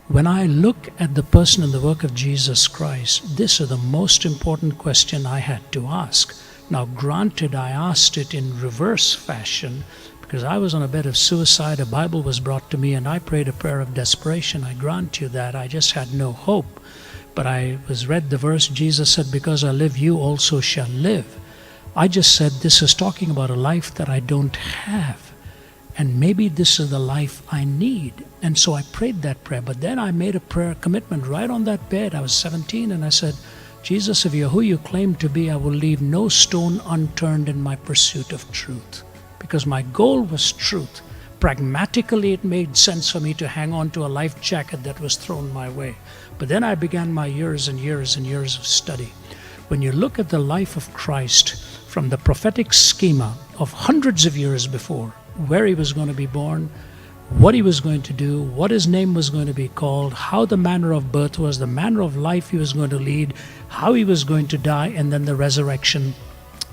When I look at the person and the work of Jesus Christ, this is the most important question I had to ask. Now, granted, I asked it in reverse fashion because I was on a bed of suicide. A Bible was brought to me and I prayed a prayer of desperation. I grant you that. I just had no hope. But I was read the verse, Jesus said, because I live, you also shall live. I just said, this is talking about a life that I don't have. And maybe this is the life I need. And so I prayed that prayer. But then I made a prayer commitment right on that bed. I was 17 and I said, Jesus, if you're who you claim to be, I will leave no stone unturned in my pursuit of truth. Because my goal was truth. Pragmatically, it made sense for me to hang on to a life jacket that was thrown my way. But then I began my years and years and years of study. When you look at the life of Christ from the prophetic schema of hundreds of years before, where he was going to be born, what he was going to do, what his name was going to be called, how the manner of birth was, the manner of life he was going to lead, how he was going to die, and then the resurrection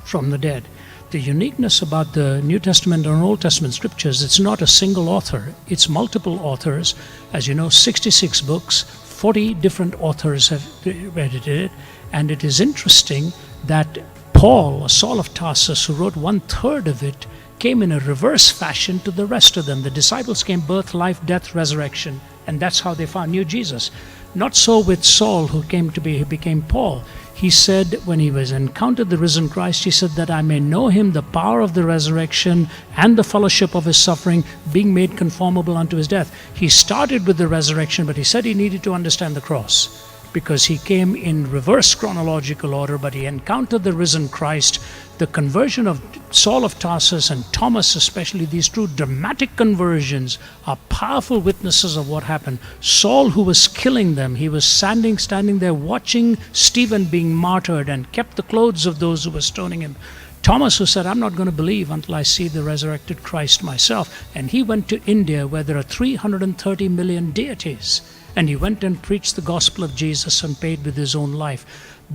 from the dead. The uniqueness about the New Testament and Old Testament scriptures, it's not a single author, it's multiple authors. As you know, 66 books, 40 different authors have edited it, and it is interesting that Paul, Saul of Tarsus, who wrote 1/3 of it, came in a reverse fashion to the rest of them. The disciples came birth, life, death, resurrection, and that's how they found new Jesus. Not so with Saul, who became Paul. He said, when he was encountered the risen Christ, he said that I may know him, the power of the resurrection and the fellowship of his suffering, being made conformable unto his death. He started with the resurrection, but he said he needed to understand the cross, because he came in reverse chronological order, but he encountered the risen Christ. The conversion of Saul of Tarsus and Thomas especially, these two dramatic conversions are powerful witnesses of what happened. Saul, who was killing them, he was standing there watching Stephen being martyred and kept the clothes of those who were stoning him. Thomas, who said, I'm not going to believe until I see the resurrected Christ myself. And he went to India, where there are 330 million deities. And he went and preached the gospel of Jesus and paid with his own life.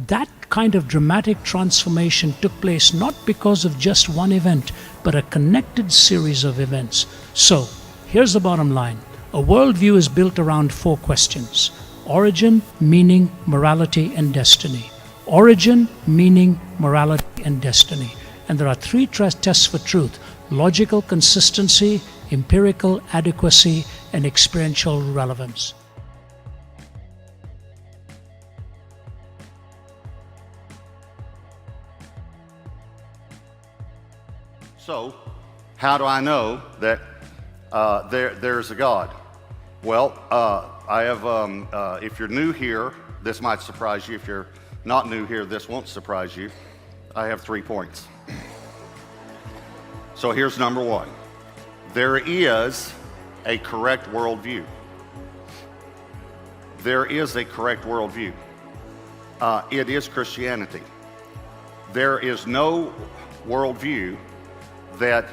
That kind of dramatic transformation took place not because of just one event, but a connected series of events. So, here's the bottom line. A worldview is built around 4 questions: origin, meaning, morality, and destiny. Origin, meaning, morality, and destiny. And there are 3 tests for truth: logical consistency, empirical adequacy, and experiential relevance. So, how do I know that there's a God? Well, I have, if you're new here, this might surprise you. If you're not new here, this won't surprise you. I have 3 points. So here's number 1. There is a correct worldview. There is a correct worldview. It is Christianity. There is no worldview that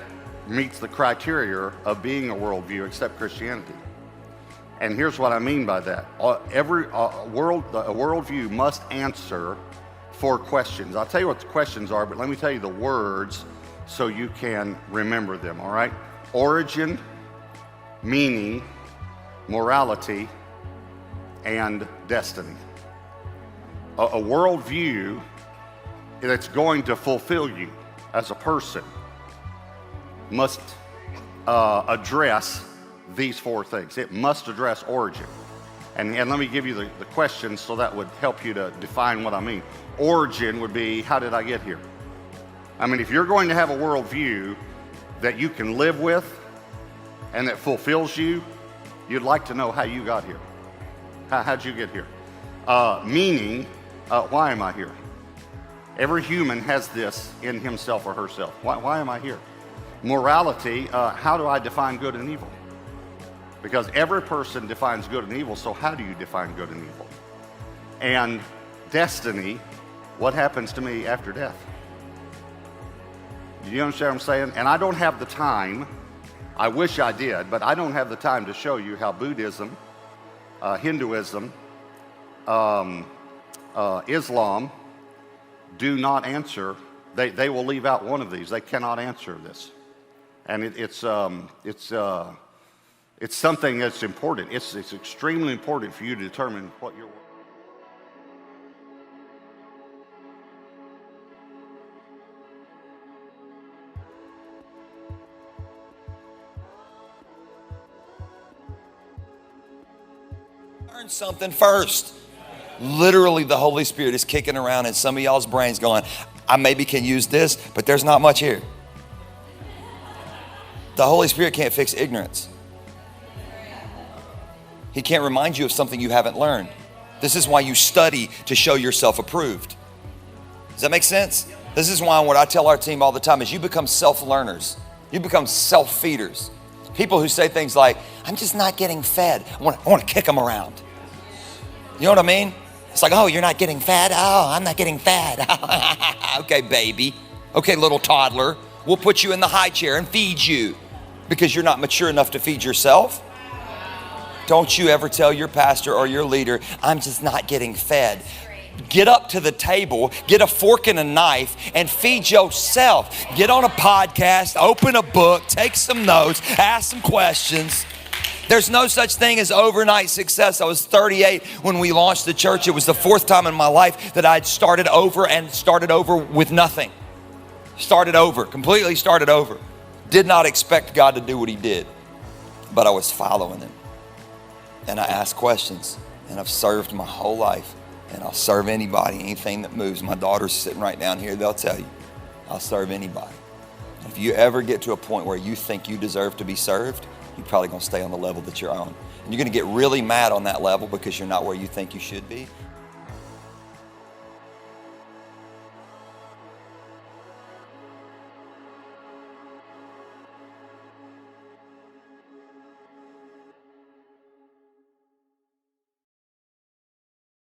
meets the criteria of being a worldview except Christianity. And here's what I mean by that. A worldview must answer 4 questions. I'll tell you what the questions are, but let me tell you the words so you can remember them, all right? Origin, meaning, morality, and destiny. A worldview that's going to fulfill you as a person must address these 4 things. It must address origin. And let me give you the questions so that would help you to define what I mean. Origin would be, how did I get here? I mean, if you're going to have a worldview that you can live with and that fulfills you, you'd like to know how you got here. How'd you get here? Meaning, why am I here? Every human has this in himself or herself. Why am I here? Morality, how do I define good and evil? Because every person defines good and evil, so how do you define good and evil? And destiny, what happens to me after death? Do you understand what I'm saying? And I don't have the time, I wish I did, but I don't have the time to show you how Buddhism, Hinduism, Islam do not answer. They will leave out one of these. They cannot answer this. And It's something that's important. It's extremely important for you to determine what your Learn something first. Literally, the Holy Spirit is kicking around in some of y'all's brains going, I maybe can use this, but there's not much here. The Holy Spirit can't fix ignorance. He can't remind you of something you haven't learned. This is why you study to show yourself approved. Does that make sense? This is why what I tell our team all the time is you become self-learners. You become self-feeders. People who say things like, I'm just not getting fed. I want to kick them around. You know what I mean? It's like, oh, you're not getting fed? Oh, I'm not getting fed. Okay, baby. Okay, little toddler. We'll put you in the high chair and feed you because you're not mature enough to feed yourself. Don't you ever tell your pastor or your leader, I'm just not getting fed. Get up to the table, get a fork and a knife, and feed yourself. Get on a podcast, open a book, take some notes, ask some questions. There's no such thing as overnight success. I was 38 when we launched the church. It was the fourth time in my life that I'd started over with nothing. Completely started over. Did not expect God to do what he did, but I was following him. And I asked questions, and I've served my whole life. And I'll serve anybody, anything that moves. My daughter's sitting right down here. They'll tell you, I'll serve anybody. If you ever get to a point where you think you deserve to be served, you're probably going to stay on the level that you're on. And you're going to get really mad on that level because you're not where you think you should be.